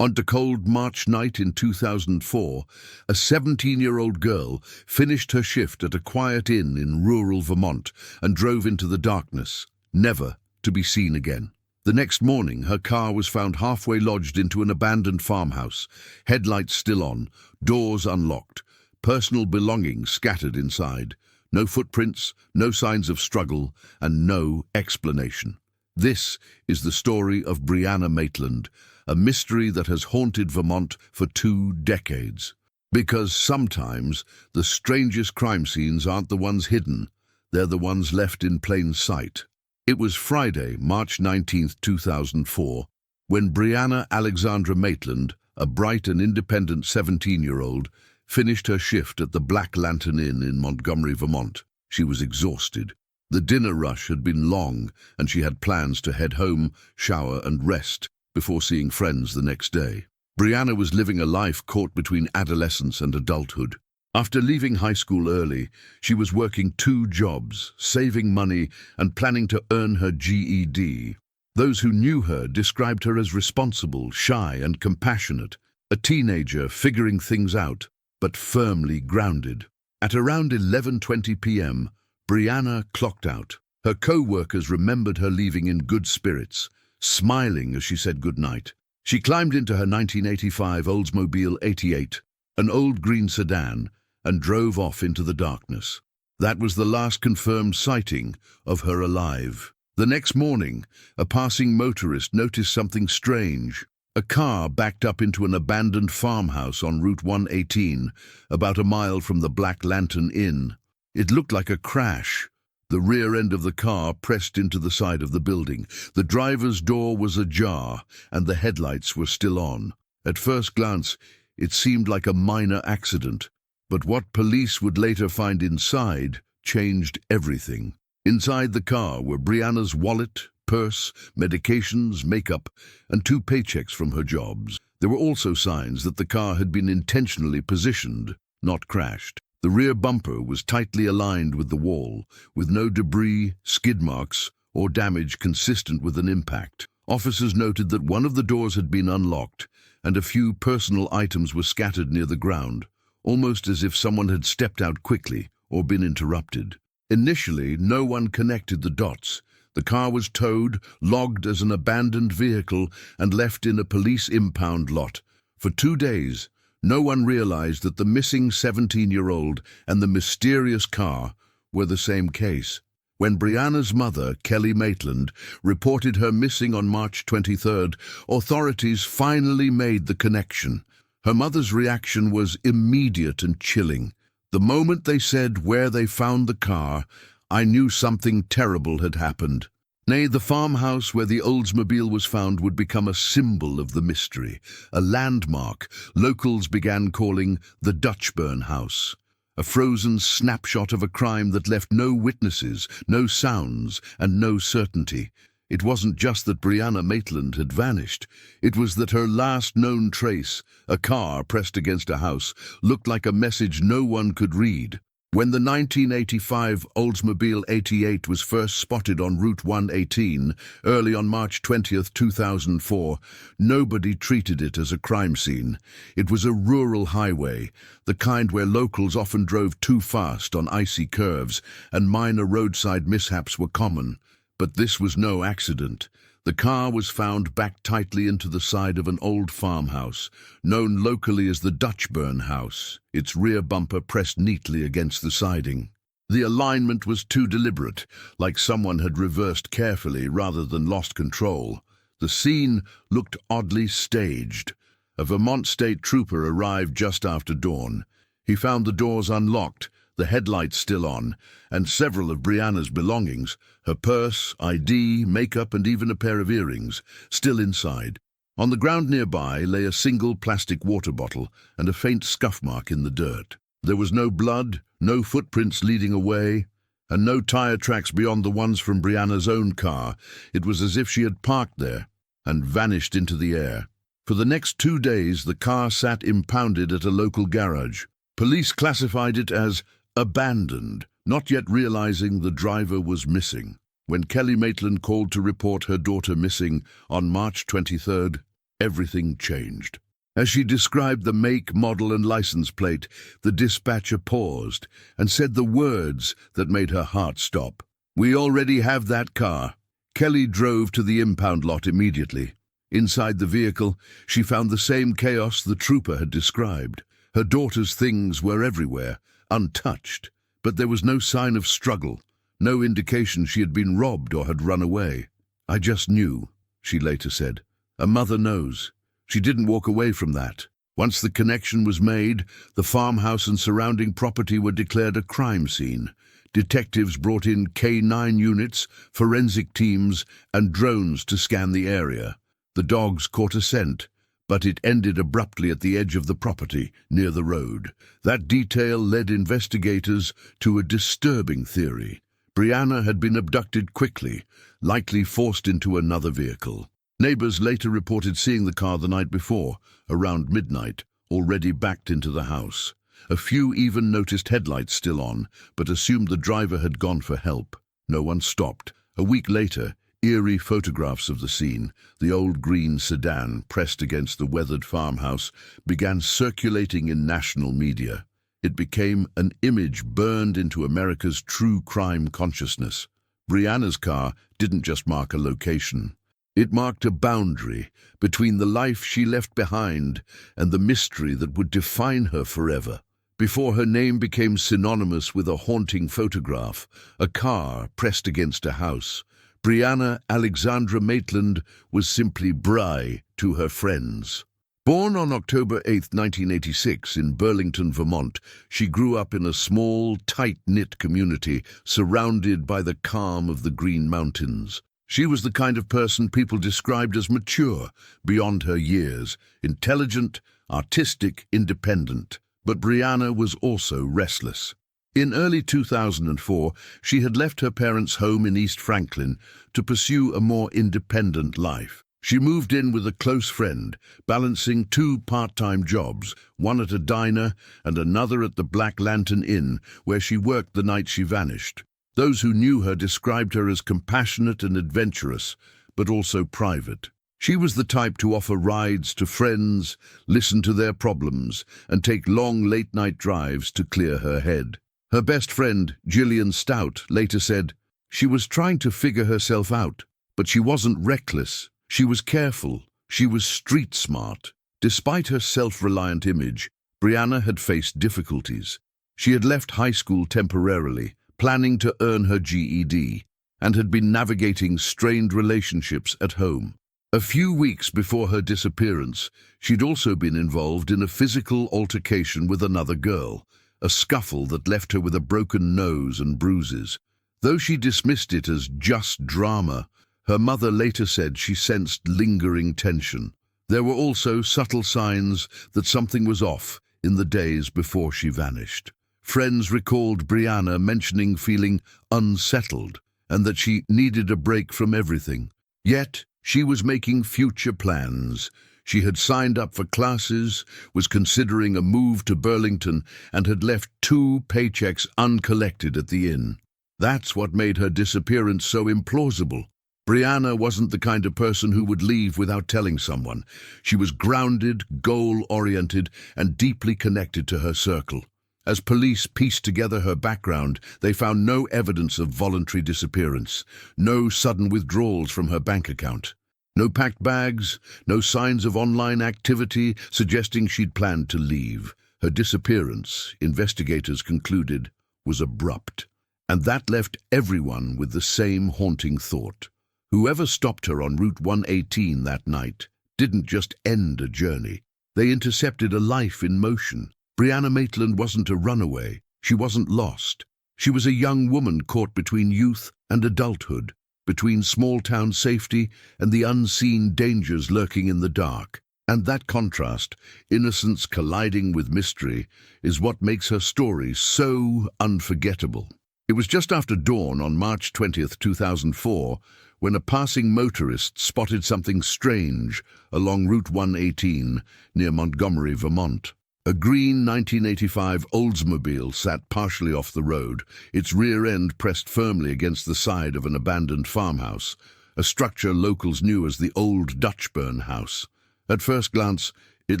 On a cold March night in 2004, a 17-year-old girl finished her shift at a quiet inn in rural Vermont and drove into the darkness, never to be seen again. The next morning, her car was found halfway lodged into an abandoned farmhouse, headlights still on, doors unlocked, personal belongings scattered inside. No footprints, no signs of struggle, and no explanation. This is the story of Brianna Maitland, a mystery that has haunted Vermont for 2 decades. Because sometimes the strangest crime scenes aren't the ones hidden, they're the ones left in plain sight. It was Friday, March 19, 2004, when Brianna Alexandra Maitland, a bright and independent 17-year-old, finished her shift at the Black Lantern Inn in Montgomery, Vermont. She was exhausted. The dinner rush had been long, and she had plans to head home, shower and rest before seeing friends the next day. Brianna was living a life caught between adolescence and adulthood. After leaving high school early, she was working 2 jobs, saving money and planning to earn her GED. Those who knew her described her as responsible, shy and compassionate, a teenager figuring things out, but firmly grounded. At around 11:20 p.m., Brianna clocked out. Her co-workers remembered her leaving in good spirits, smiling as she said goodnight. She climbed into her 1985 Oldsmobile 88, an old green sedan, and drove off into the darkness. That was the last confirmed sighting of her alive. The next morning, a passing motorist noticed something strange. A car backed up into an abandoned farmhouse on Route 118, about a mile from the Black Lantern Inn. It looked like a crash. The rear end of the car pressed into the side of the building. The driver's door was ajar, and the headlights were still on. At first glance, it seemed like a minor accident, but what police would later find inside changed everything. Inside the car were Brianna's wallet, purse, medications, makeup, and 2 paychecks from her jobs. There were also signs that the car had been intentionally positioned, not crashed. The rear bumper was tightly aligned with the wall, with no debris, skid marks, or damage consistent with an impact. Officers noted that one of the doors had been unlocked, and a few personal items were scattered near the ground, almost as if someone had stepped out quickly or been interrupted. Initially, no one connected the dots. The car was towed, logged as an abandoned vehicle, and left in a police impound lot. For 2 days, no one realized that the missing 17-year-old and the mysterious car were the same case. When Brianna's mother, Kelly Maitland, reported her missing on March 23rd, authorities finally made the connection. Her mother's reaction was immediate and chilling. The moment they said where they found the car, I knew something terrible had happened. Nay, the farmhouse where the Oldsmobile was found would become a symbol of the mystery, a landmark locals began calling the Dutchburn House, a frozen snapshot of a crime that left no witnesses, no sounds, and no certainty. It wasn't just that Brianna Maitland had vanished. It was that her last known trace, a car pressed against a house, looked like a message no one could read. When the 1985 Oldsmobile 88 was first spotted on Route 118, early on March 20, 2004, nobody treated it as a crime scene. It was a rural highway, the kind where locals often drove too fast on icy curves, and minor roadside mishaps were common. But this was no accident. The car was found backed tightly into the side of an old farmhouse, known locally as the Dutchburn House, its rear bumper pressed neatly against the siding. The alignment was too deliberate, like someone had reversed carefully rather than lost control. The scene looked oddly staged. A Vermont state trooper arrived just after dawn. He found the doors unlocked, the headlights still on, and several of Brianna's belongings, her purse, ID, makeup, and even a pair of earrings, still inside. On the ground nearby lay a single plastic water bottle and a faint scuff mark in the dirt. There was no blood, no footprints leading away, and no tire tracks beyond the ones from Brianna's own car. It was as if she had parked there and vanished into the air. For the next 2 days, the car sat impounded at a local garage. Police classified it as abandoned, not yet realizing the driver was missing. When Kelly Maitland called to report her daughter missing on March 23rd, everything changed. As she described the make, model, and license plate, the dispatcher paused and said the words that made her heart stop. "We already have that car." Kelly drove to the impound lot immediately. Inside the vehicle, she found the same chaos the trooper had described. Her daughter's things were everywhere, untouched, but there was no sign of struggle, no indication she had been robbed or had run away. "I just knew," she later said. "A mother knows." She didn't walk away from that. Once the connection was made, the farmhouse and surrounding property were declared a crime scene. Detectives brought in K9 units, forensic teams, and drones to scan the area. The dogs caught a scent, but it ended abruptly at the edge of the property, near the road. That detail led investigators to a disturbing theory. Brianna had been abducted quickly, likely forced into another vehicle. Neighbors later reported seeing the car the night before, around midnight, already backed into the house. A few even noticed headlights still on, but assumed the driver had gone for help. No one stopped. A week later, eerie photographs of the scene, the old green sedan pressed against the weathered farmhouse, began circulating in national media. It became an image burned into America's true crime consciousness. Brianna's car didn't just mark a location. It marked a boundary between the life she left behind and the mystery that would define her forever. Before her name became synonymous with a haunting photograph, a car pressed against a house, Brianna Alexandra Maitland was simply Bri to her friends. Born on October 8, 1986 in Burlington, Vermont, she grew up in a small, tight-knit community surrounded by the calm of the Green Mountains. She was the kind of person people described as mature, beyond her years, intelligent, artistic, independent. But Brianna was also restless. In early 2004, she had left her parents' home in East Franklin to pursue a more independent life. She moved in with a close friend, balancing two part-time jobs, one at a diner and another at the Black Lantern Inn, where she worked the night she vanished. Those who knew her described her as compassionate and adventurous, but also private. She was the type to offer rides to friends, listen to their problems, and take long late-night drives to clear her head. Her best friend, Gillian Stout, later said, "She was trying to figure herself out, but she wasn't reckless. She was careful. She was street smart." Despite her self-reliant image, Brianna had faced difficulties. She had left high school temporarily, planning to earn her GED, and had been navigating strained relationships at home. A few weeks before her disappearance, she'd also been involved in a physical altercation with another girl, a scuffle that left her with a broken nose and bruises. Though she dismissed it as just drama, her mother later said she sensed lingering tension. There were also subtle signs that something was off in the days before she vanished. Friends recalled Brianna mentioning feeling unsettled and that she needed a break from everything. Yet, she was making future plans. She had signed up for classes, was considering a move to Burlington, and had left 2 paychecks uncollected at the inn. That's what made her disappearance so implausible. Brianna wasn't the kind of person who would leave without telling someone. She was grounded, goal-oriented, and deeply connected to her circle. As police pieced together her background, they found no evidence of voluntary disappearance, no sudden withdrawals from her bank account, no packed bags, no signs of online activity suggesting she'd planned to leave. Her disappearance, investigators concluded, was abrupt, and that left everyone with the same haunting thought. Whoever stopped her on Route 118 that night didn't just end a journey. They intercepted a life in motion. Brianna Maitland wasn't a runaway. She wasn't lost. She was a young woman caught between youth and adulthood, between small-town safety and the unseen dangers lurking in the dark. And that contrast, innocence colliding with mystery, is what makes her story so unforgettable. It was just after dawn on March 20th, 2004, when a passing motorist spotted something strange along Route 118 near Montgomery, Vermont. A green 1985 Oldsmobile sat partially off the road, its rear end pressed firmly against the side of an abandoned farmhouse, a structure locals knew as the Old Dutchburn House. At first glance, it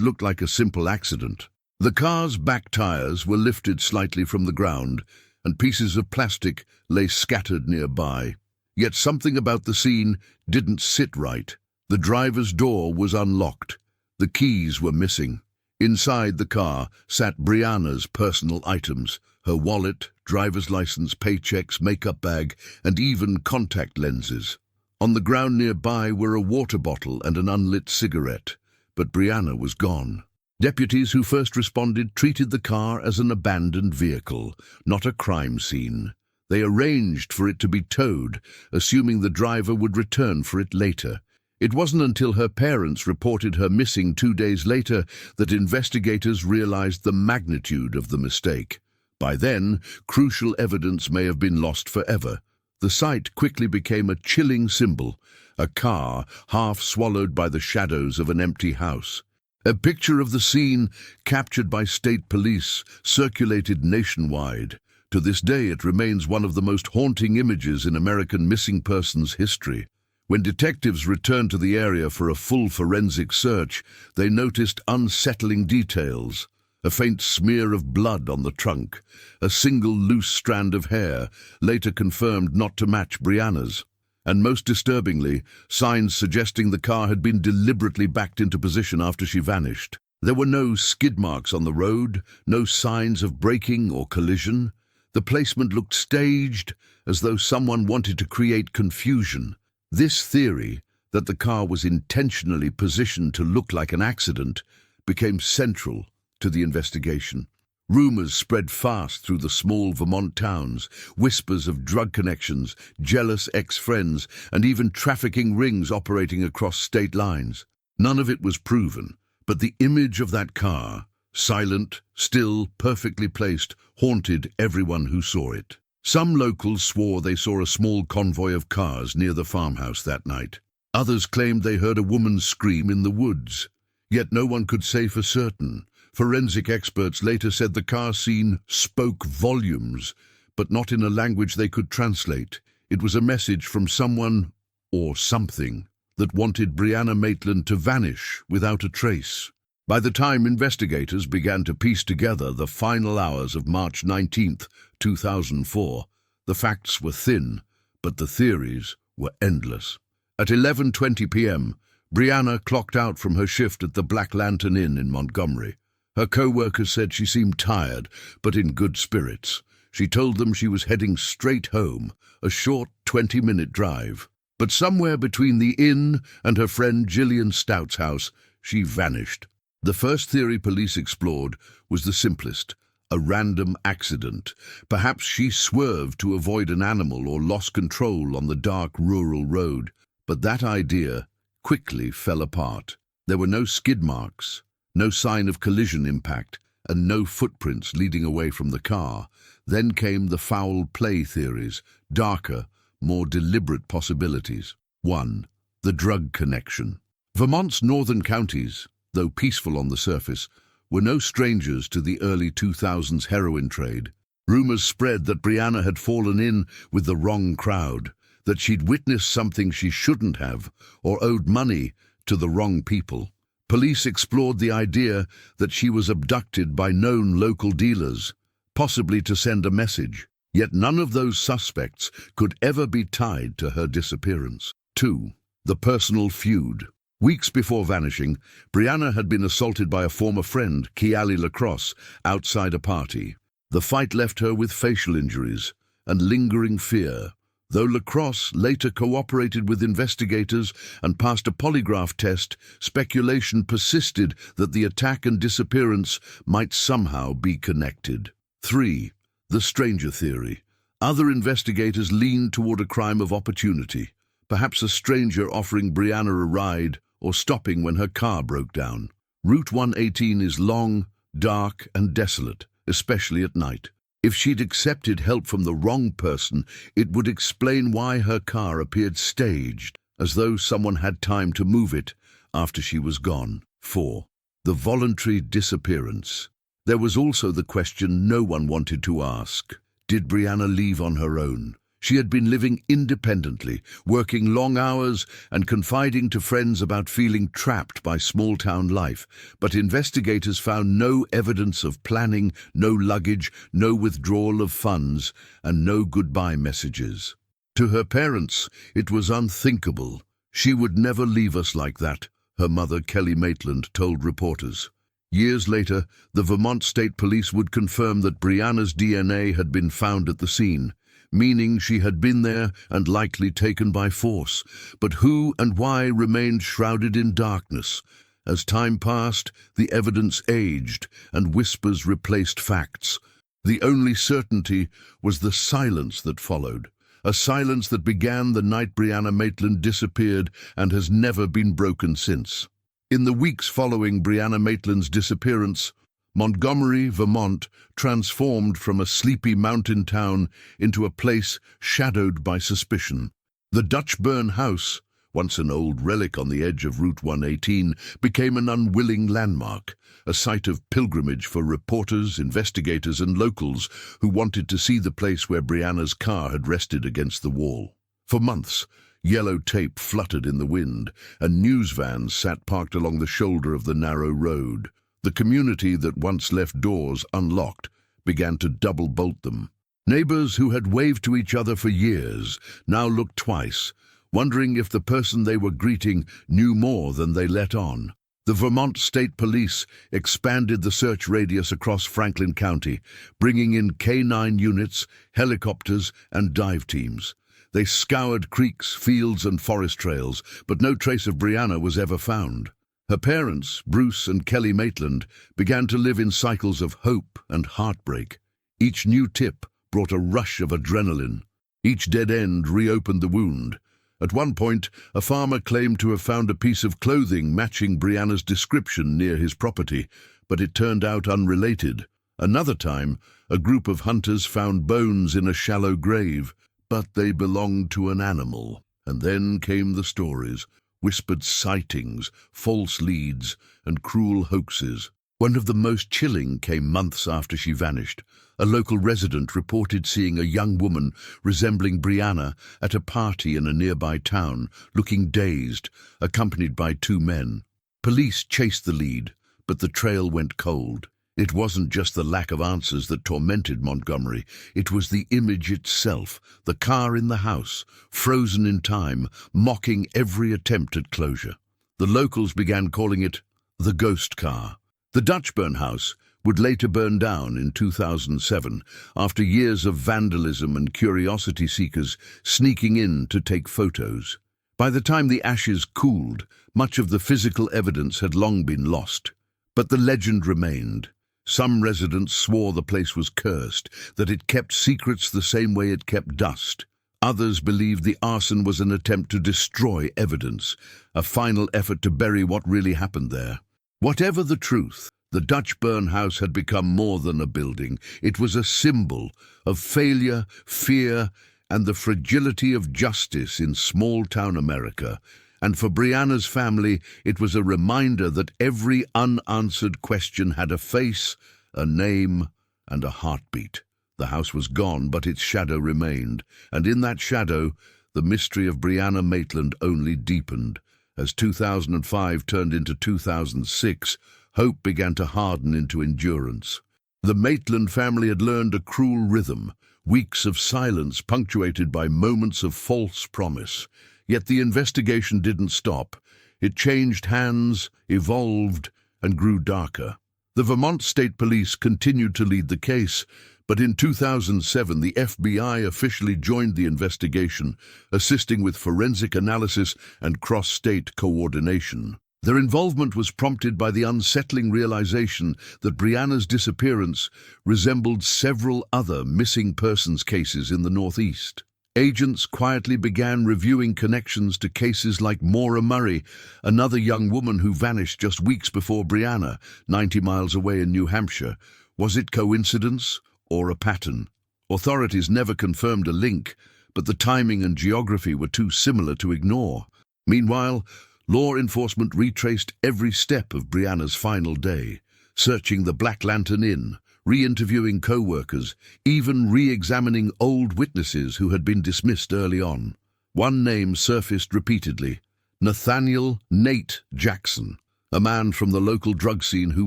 looked like a simple accident. The car's back tires were lifted slightly from the ground, and pieces of plastic lay scattered nearby. Yet something about the scene didn't sit right. The driver's door was unlocked. The keys were missing. Inside the car sat Brianna's personal items, her wallet, driver's license, paychecks, makeup bag, and even contact lenses. On the ground nearby were a water bottle and an unlit cigarette, but Brianna was gone. Deputies who first responded treated the car as an abandoned vehicle, not a crime scene. They arranged for it to be towed, assuming the driver would return for it later. It wasn't until her parents reported her missing 2 days later that investigators realized the magnitude of the mistake. By then, crucial evidence may have been lost forever. The sight quickly became a chilling symbol, a car half swallowed by the shadows of an empty house. A picture of the scene, captured by state police, circulated nationwide. To this day, it remains one of the most haunting images in American missing persons history. When detectives returned to the area for a full forensic search, they noticed unsettling details. A faint smear of blood on the trunk, a single loose strand of hair, later confirmed not to match Brianna's. And most disturbingly, signs suggesting the car had been deliberately backed into position after she vanished. There were no skid marks on the road, no signs of braking or collision. The placement looked staged, as though someone wanted to create confusion. This theory, that the car was intentionally positioned to look like an accident, became central to the investigation. Rumors spread fast through the small Vermont towns, whispers of drug connections, jealous ex-friends, and even trafficking rings operating across state lines. None of it was proven, but the image of that car, silent, still, perfectly placed, haunted everyone who saw it. Some locals swore they saw a small convoy of cars near the farmhouse that night. Others claimed they heard a woman scream in the woods. Yet no one could say for certain. Forensic experts later said the car scene spoke volumes, but not in a language they could translate. It was a message from someone, or something, that wanted Brianna Maitland to vanish without a trace. By the time investigators began to piece together the final hours of March 19, 2004, the facts were thin, but the theories were endless. At 11:20 p.m., Brianna clocked out from her shift at the Black Lantern Inn in Montgomery. Her co-workers said she seemed tired, but in good spirits. She told them she was heading straight home, a short 20-minute drive. But somewhere between the inn and her friend Gillian Stout's house, she vanished. The first theory police explored was the simplest, a random accident. Perhaps she swerved to avoid an animal or lost control on the dark rural road. But that idea quickly fell apart. There were no skid marks, no sign of collision impact, and no footprints leading away from the car. Then came the foul play theories, darker, more deliberate possibilities. 1. The drug connection. Vermont's northern counties, though peaceful on the surface, were no strangers to the early 2000s heroin trade. Rumors spread that Brianna had fallen in with the wrong crowd, that she'd witnessed something she shouldn't have, or owed money to the wrong people. Police explored the idea that she was abducted by known local dealers, possibly to send a message. Yet none of those suspects could ever be tied to her disappearance. 2. The personal feud. Weeks before vanishing, Brianna had been assaulted by a former friend, Keali Lacrosse, outside a party. The fight left her with facial injuries and lingering fear. Though Lacrosse later cooperated with investigators and passed a polygraph test, speculation persisted that the attack and disappearance might somehow be connected. 3. The stranger theory. Other investigators leaned toward a crime of opportunity, perhaps a stranger offering Brianna a ride or stopping when her car broke down. Route 118 is long, dark, and desolate, especially at night. If she'd accepted help from the wrong person, it would explain why her car appeared staged, as though someone had time to move it after she was gone. 4. The voluntary disappearance. There was also the question no one wanted to ask. Did Brianna leave on her own? She had been living independently, working long hours and confiding to friends about feeling trapped by small-town life. But investigators found no evidence of planning, no luggage, no withdrawal of funds, and no goodbye messages. To her parents, it was unthinkable. "She would never leave us like that," her mother, Kelly Maitland, told reporters. Years later, the Vermont State Police would confirm that Brianna's DNA had been found at the scene, meaning she had been there and likely taken by force. But who and why remained shrouded in darkness. As time passed, the evidence aged and whispers replaced facts. The only certainty was the silence that followed, a silence that began the night Brianna Maitland disappeared and has never been broken since. In the weeks following Brianna Maitland's disappearance, Montgomery, Vermont, transformed from a sleepy mountain town into a place shadowed by suspicion. The Dutch burn house, once an old relic on the edge of Route 118, became an unwilling landmark, a site of pilgrimage for reporters, investigators, and locals who wanted to see the place where Brianna's car had rested against the wall. For months, yellow tape fluttered in the wind, and news vans sat parked along the shoulder of the narrow road. The community that once left doors unlocked began to double-bolt them. Neighbors who had waved to each other for years now looked twice, wondering if the person they were greeting knew more than they let on. The Vermont State Police expanded the search radius across Franklin County, bringing in K-9 units, helicopters, and dive teams. They scoured creeks, fields, and forest trails, but no trace of Brianna was ever found. Her parents, Bruce and Kelly Maitland, began to live in cycles of hope and heartbreak. Each new tip brought a rush of adrenaline. Each dead end reopened the wound. At one point, a farmer claimed to have found a piece of clothing matching Brianna's description near his property, but it turned out unrelated. Another time, a group of hunters found bones in a shallow grave, but they belonged to an animal. And then came the stories. Whispered sightings, false leads, and cruel hoaxes. One of the most chilling came months after she vanished. A local resident reported seeing a young woman resembling Brianna at a party in a nearby town, looking dazed, accompanied by two men. Police chased the lead, but the trail went cold. It wasn't just the lack of answers that tormented Montgomery. It was the image itself, the car in the house, frozen in time, mocking every attempt at closure. The locals began calling it the ghost car. The Dutch burn house would later burn down in 2007, after years of vandalism and curiosity seekers sneaking in to take photos. By the time the ashes cooled, much of the physical evidence had long been lost. But the legend remained. Some residents swore the place was cursed, that it kept secrets the same way it kept dust. Others believed the arson was an attempt to destroy evidence, a final effort to bury what really happened there. Whatever the truth, the Dutch burn house had become more than a building. It was a symbol of failure, fear, and the fragility of justice in small-town America. And for Brianna's family, it was a reminder that every unanswered question had a face, a name, and a heartbeat. The house was gone, but its shadow remained, and in that shadow, the mystery of Brianna Maitland only deepened. As 2005 turned into 2006, hope began to harden into endurance. The Maitland family had learned a cruel rhythm, weeks of silence punctuated by moments of false promise. Yet the investigation didn't stop. It changed hands, evolved, and grew darker. The Vermont State Police continued to lead the case, but in 2007 the FBI officially joined the investigation, assisting with forensic analysis and cross-state coordination. Their involvement was prompted by the unsettling realization that Brianna's disappearance resembled several other missing persons cases in the Northeast. Agents quietly began reviewing connections to cases like Maura Murray, another young woman who vanished just weeks before Brianna, 90 miles away in New Hampshire. Was it coincidence or a pattern? Authorities never confirmed a link, but the timing and geography were too similar to ignore. Meanwhile, law enforcement retraced every step of Brianna's final day, searching the Black Lantern Inn, re-interviewing co-workers, even re-examining old witnesses who had been dismissed early on. One name surfaced repeatedly: Nathaniel "Nate" Jackson, a man from the local drug scene who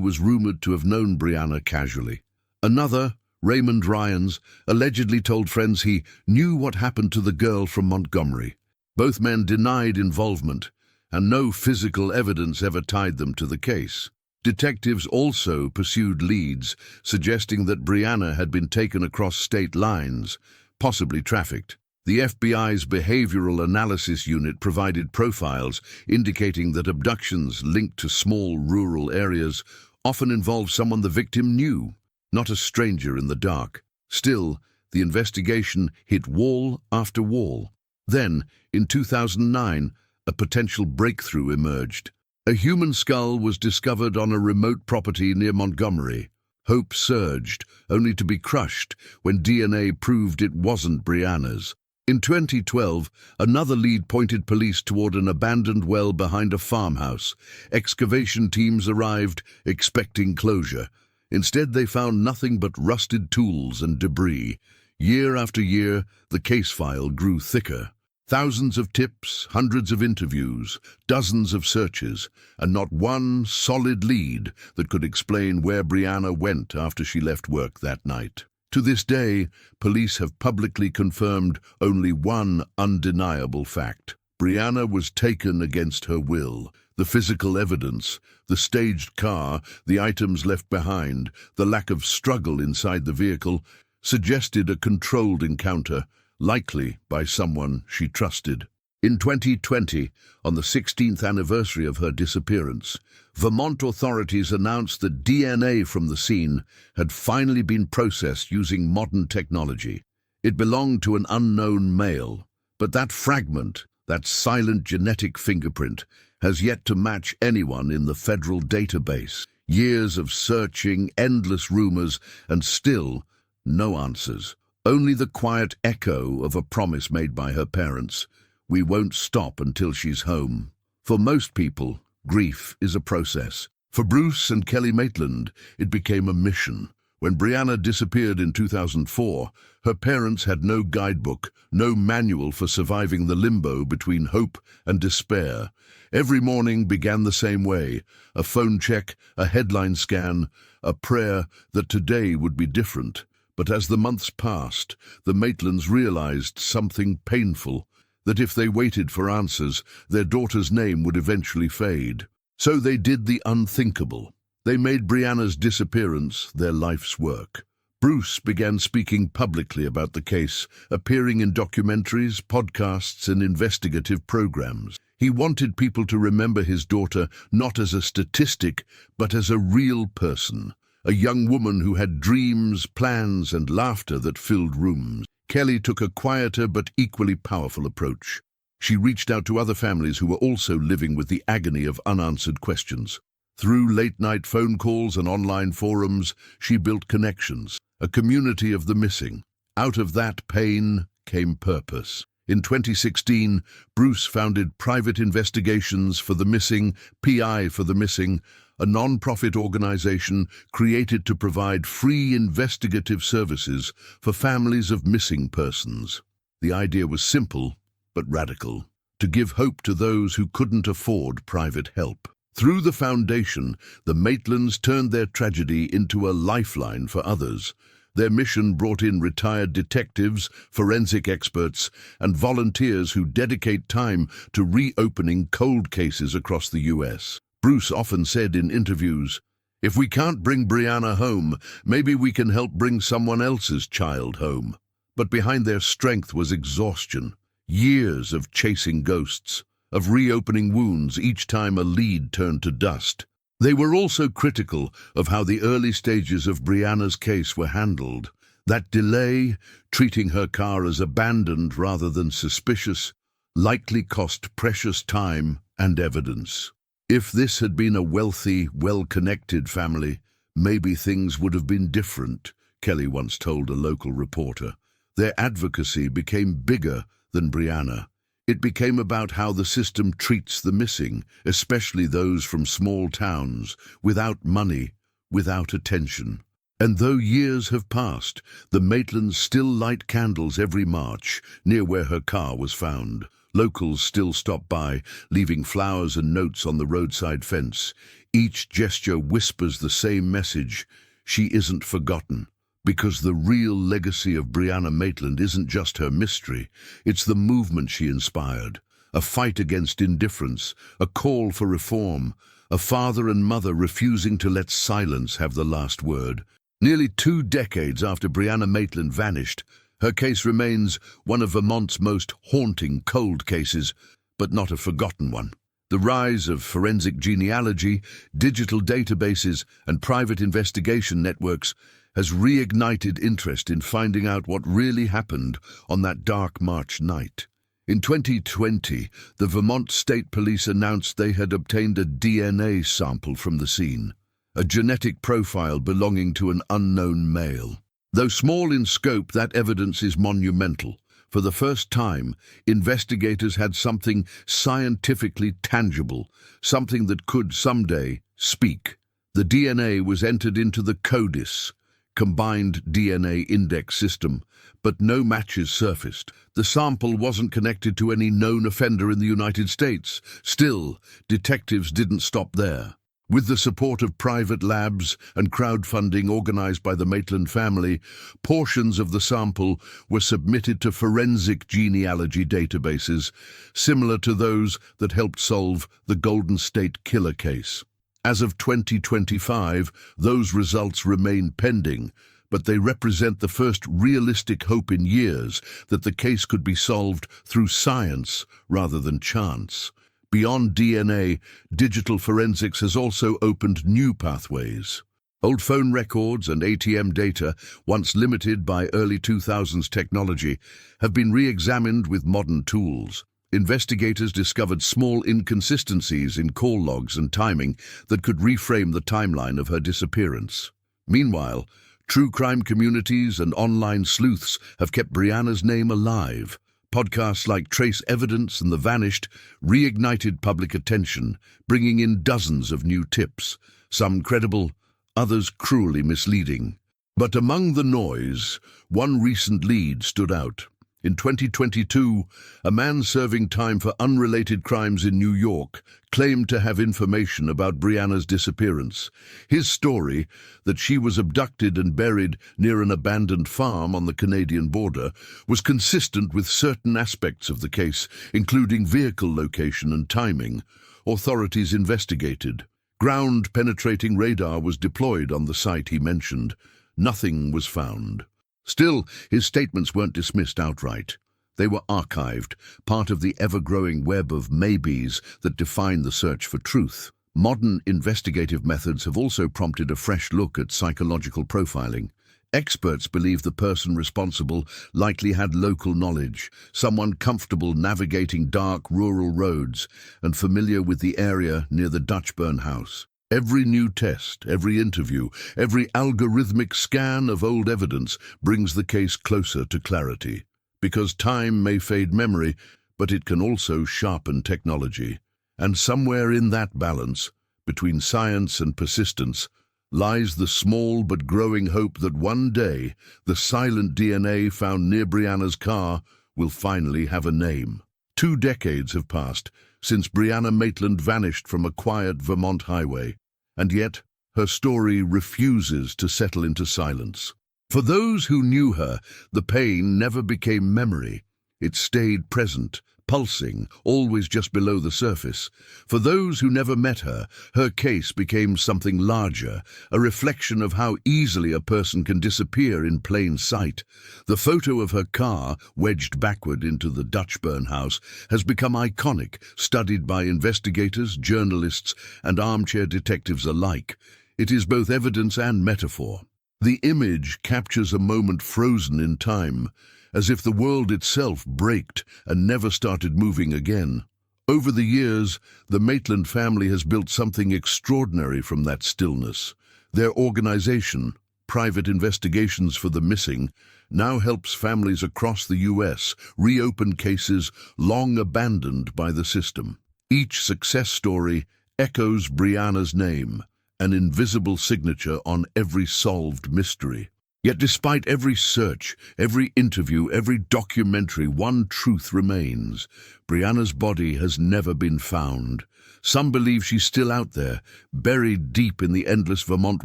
was rumored to have known Brianna casually. Another, Raymond Ryans, allegedly told friends he knew what happened to the girl from Montgomery. Both men denied involvement, and no physical evidence ever tied them to the case. Detectives also pursued leads, suggesting that Brianna had been taken across state lines, possibly trafficked. The FBI's Behavioral Analysis Unit provided profiles indicating that abductions linked to small rural areas often involved someone the victim knew, not a stranger in the dark. Still, the investigation hit wall after wall. Then, in 2009, a potential breakthrough emerged. A human skull was discovered on a remote property near Montgomery. Hope surged, only to be crushed when DNA proved it wasn't Brianna's. In 2012, another lead pointed police toward an abandoned well behind a farmhouse. Excavation teams arrived, expecting closure. Instead, they found nothing but rusted tools and debris. Year after year, the case file grew thicker. Thousands of tips, hundreds of interviews, dozens of searches, and not one solid lead that could explain where Brianna went after she left work that night. To this day, police have publicly confirmed only one undeniable fact: Brianna was taken against her will. The physical evidence, the staged car, the items left behind, the lack of struggle inside the vehicle, suggested a controlled encounter, likely by someone she trusted. In 2020, on the 16th anniversary of her disappearance, Vermont authorities announced that DNA from the scene had finally been processed using modern technology. It belonged to an unknown male, but that fragment, that silent genetic fingerprint, has yet to match anyone in the federal database. Years of searching, endless rumors, and still no answers. Only the quiet echo of a promise made by her parents: "We won't stop until she's home." For most people, grief is a process. For Bruce and Kelly Maitland, it became a mission. When Brianna disappeared in 2004, her parents had no guidebook, no manual for surviving the limbo between hope and despair. Every morning began the same way: a phone check, a headline scan, a prayer that today would be different. But as the months passed, the Maitlands realized something painful: that if they waited for answers, their daughter's name would eventually fade. So they did the unthinkable. They made Brianna's disappearance their life's work. Bruce began speaking publicly about the case, appearing in documentaries, podcasts, and investigative programs. He wanted people to remember his daughter not as a statistic, but as a real person. A young woman who had dreams, plans, and laughter that filled rooms. Kelly took a quieter but equally powerful approach. She reached out to other families who were also living with the agony of unanswered questions. Through late-night phone calls and online forums, she built connections, a community of the missing. Out of that pain came purpose. In 2016, Bruce founded Private Investigations for the Missing, PI for the Missing, a non-profit organization created to provide free investigative services for families of missing persons. The idea was simple but radical: to give hope to those who couldn't afford private help. Through the foundation, the Maitlands turned their tragedy into a lifeline for others. Their mission brought in retired detectives, forensic experts, and volunteers who dedicate time to reopening cold cases across the U.S. Bruce often said in interviews, "If we can't bring Brianna home, maybe we can help bring someone else's child home." But behind their strength was exhaustion. Years of chasing ghosts, of reopening wounds each time a lead turned to dust. They were also critical of how the early stages of Brianna's case were handled. That delay, treating her car as abandoned rather than suspicious, likely cost precious time and evidence. If this had been a wealthy, well-connected family, maybe things would have been different, Kelly once told a local reporter. Their advocacy became bigger than Brianna. It became about how the system treats the missing, especially those from small towns, without money, without attention. And though years have passed, the Maitlands still light candles every March near where her car was found. Locals still stop by, leaving flowers and notes on the roadside fence. Each gesture whispers the same message: she isn't forgotten. Because the real legacy of Brianna Maitland isn't just her mystery, it's the movement she inspired. A fight against indifference, a call for reform, a father and mother refusing to let silence have the last word. Nearly 2 decades after Brianna Maitland vanished, her case remains one of Vermont's most haunting cold cases, but not a forgotten one. The rise of forensic genealogy, digital databases, and private investigation networks has reignited interest in finding out what really happened on that dark March night. In 2020, the Vermont State Police announced they had obtained a DNA sample from the scene, a genetic profile belonging to an unknown male. Though small in scope, that evidence is monumental. For the first time, investigators had something scientifically tangible, something that could someday speak. The DNA was entered into the CODIS, Combined DNA Index System, but no matches surfaced. The sample wasn't connected to any known offender in the United States. Still, detectives didn't stop there. With the support of private labs and crowdfunding organized by the Maitland family, portions of the sample were submitted to forensic genealogy databases, similar to those that helped solve the Golden State Killer case. As of 2025, those results remain pending, but they represent the first realistic hope in years that the case could be solved through science rather than chance. Beyond DNA, digital forensics has also opened new pathways. Old phone records and ATM data, once limited by early 2000s technology, have been re-examined with modern tools. Investigators discovered small inconsistencies in call logs and timing that could reframe the timeline of her disappearance. Meanwhile, true crime communities and online sleuths have kept Brianna's name alive. Podcasts like Trace Evidence and The Vanished reignited public attention, bringing in dozens of new tips, some credible, others cruelly misleading. But among the noise, one recent lead stood out. In 2022, a man serving time for unrelated crimes in New York claimed to have information about Brianna's disappearance. His story, that she was abducted and buried near an abandoned farm on the Canadian border, was consistent with certain aspects of the case, including vehicle location and timing. Authorities investigated. Ground-penetrating radar was deployed on the site he mentioned. Nothing was found. Still, his statements weren't dismissed outright. They were archived, part of the ever-growing web of maybes that define the search for truth. Modern investigative methods have also prompted a fresh look at psychological profiling. Experts believe the person responsible likely had local knowledge, someone comfortable navigating dark rural roads and familiar with the area near the Dutchburn house. Every new test, every interview, every algorithmic scan of old evidence brings the case closer to clarity. Because time may fade memory, but it can also sharpen technology. And somewhere in that balance, between science and persistence, lies the small but growing hope that one day the silent DNA found near Brianna's car will finally have a name. 2 decades have passed since Brianna Maitland vanished from a quiet Vermont highway, and yet her story refuses to settle into silence. For those who knew her, the pain never became memory. It stayed present, pulsing, always just below the surface. For those who never met her, her case became something larger, a reflection of how easily a person can disappear in plain sight. The photo of her car, wedged backward into the Dutchburn house, has become iconic, studied by investigators, journalists, and armchair detectives alike. It is both evidence and metaphor. The image captures a moment frozen in time, as if the world itself braked and never started moving again. Over the years, the Maitland family has built something extraordinary from that stillness. Their organization, Private Investigations for the Missing, now helps families across the U.S. reopen cases long abandoned by the system. Each success story echoes Brianna's name, an invisible signature on every solved mystery. Yet despite every search, every interview, every documentary, one truth remains. Brianna's body has never been found. Some believe she's still out there, buried deep in the endless Vermont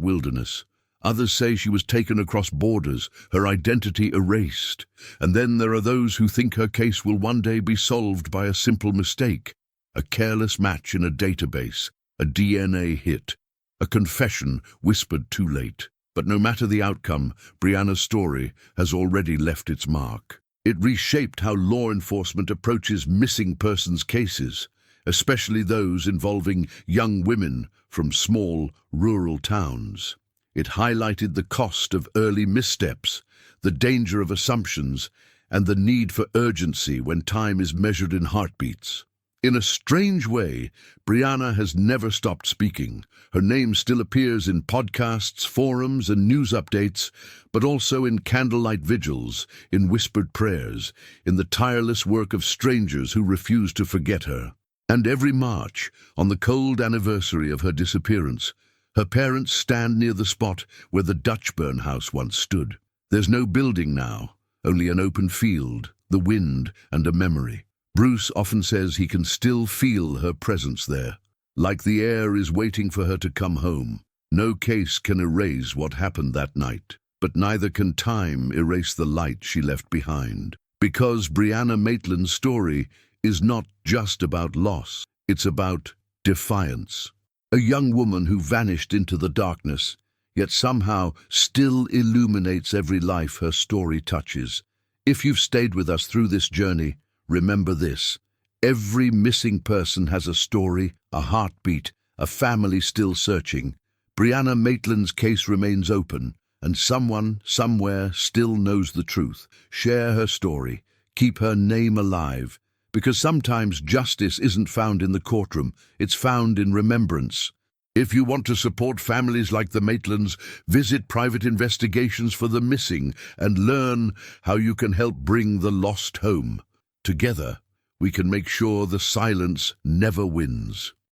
wilderness. Others say she was taken across borders, her identity erased. And then there are those who think her case will one day be solved by a simple mistake, a careless match in a database, a DNA hit, a confession whispered too late. But no matter the outcome, Brianna's story has already left its mark. It reshaped how law enforcement approaches missing persons cases, especially those involving young women from small, rural towns. It highlighted the cost of early missteps, the danger of assumptions, and the need for urgency when time is measured in heartbeats. In a strange way, Brianna has never stopped speaking. Her name still appears in podcasts, forums, and news updates, but also in candlelight vigils, in whispered prayers, in the tireless work of strangers who refuse to forget her. And every March, on the cold anniversary of her disappearance, her parents stand near the spot where the Dutch burn house once stood. There's no building now, only an open field, the wind, and a memory. Bruce often says he can still feel her presence there, like the air is waiting for her to come home. No case can erase what happened that night, but neither can time erase the light she left behind. Because Brianna Maitland's story is not just about loss, it's about defiance. A young woman who vanished into the darkness, yet somehow still illuminates every life her story touches. If you've stayed with us through this journey, remember this: every missing person has a story, a heartbeat, a family still searching. Brianna Maitland's case remains open, and someone, somewhere, still knows the truth. Share her story, keep her name alive, because sometimes justice isn't found in the courtroom, it's found in remembrance. If you want to support families like the Maitlands, visit private investigations for the missing and learn how you can help bring the lost home. Together, we can make sure the silence never wins.